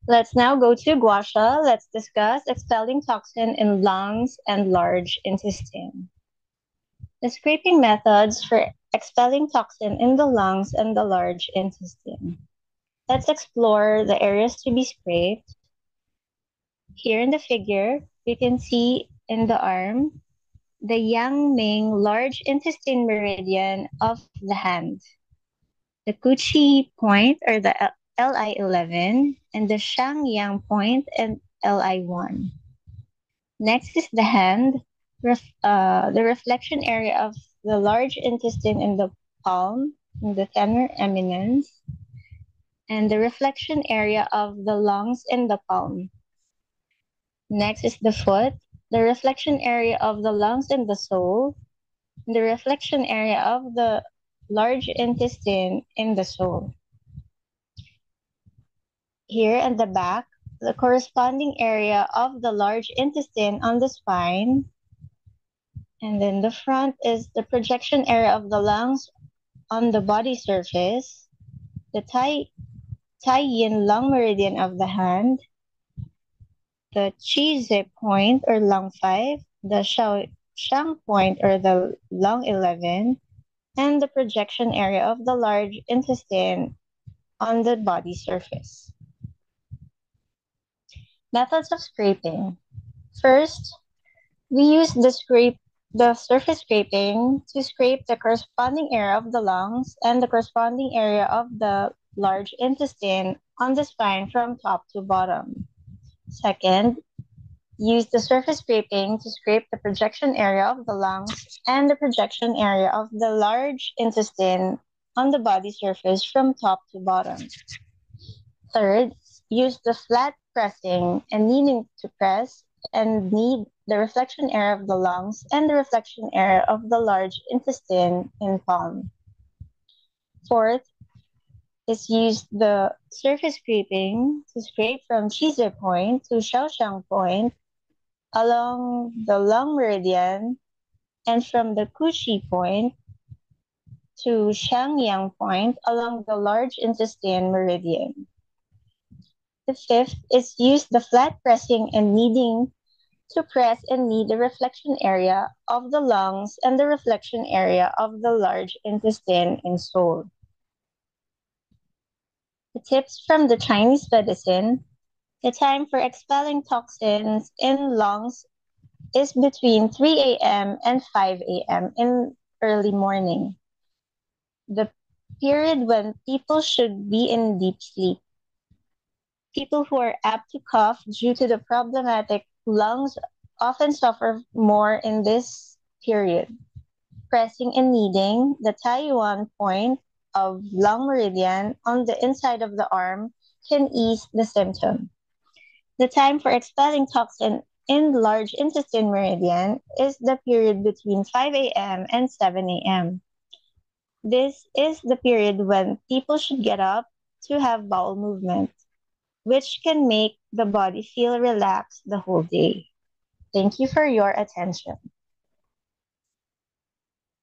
Let's now go to gua sha. Let's discuss expelling toxin in lungs and large intestine. The scraping methods for expelling toxin in the lungs and the large intestine. Let's explore the areas to be scraped. Here in the figure, we can see in the arm the Yang Ming large intestine meridian of the hand, the Kuchi point or the LI11, and the Shangyang point and LI1. Next is the hand, the reflection area of the large intestine in the palm, in the thenar eminence, and the reflection area of the lungs in the palm. Next is the foot, the reflection area of the lungs in the sole, the reflection area of the large intestine in the sole. Here at the back, the corresponding area of the large intestine on the spine. And then the front is the projection area of the lungs on the body surface, the Tai Yin lung meridian of the hand, the Chi Zi point or lung 5, the Shang point or the lung 11, and the projection area of the large intestine on the body surface. Methods of scraping. First, we use the surface scraping to scrape the corresponding area of the lungs and the corresponding area of the large intestine on the spine from top to bottom. Second, use the surface scraping to scrape the projection area of the lungs and the projection area of the large intestine on the body surface from top to bottom. Third, use the flat pressing and kneading to press and knead the reflection area of the lungs and the reflection area of the large intestine in palm. Fourth, is use the surface scraping to scrape from Chi Zi point to Shaoxiang point along the lung meridian and from the Kuchi point to Shangyang point along the large intestine meridian. The fifth is use the flat pressing and kneading to press and knead the reflection area of the lungs and the reflection area of the large intestine in sole. The tips from the Chinese medicine. The time for expelling toxins in lungs is between 3 a.m. and 5 a.m. in early morning, the period when people should be in deep sleep. People who are apt to cough due to the problematic lungs often suffer more in this period. Pressing and kneading the Tai Yuan point of lung meridian on the inside of the arm can ease the symptom. The time for expelling toxin in large intestine meridian is the period between 5 a.m. and 7 a.m. This is the period when people should get up to have bowel movement, which can make the body feel relaxed the whole day. Thank you for your attention.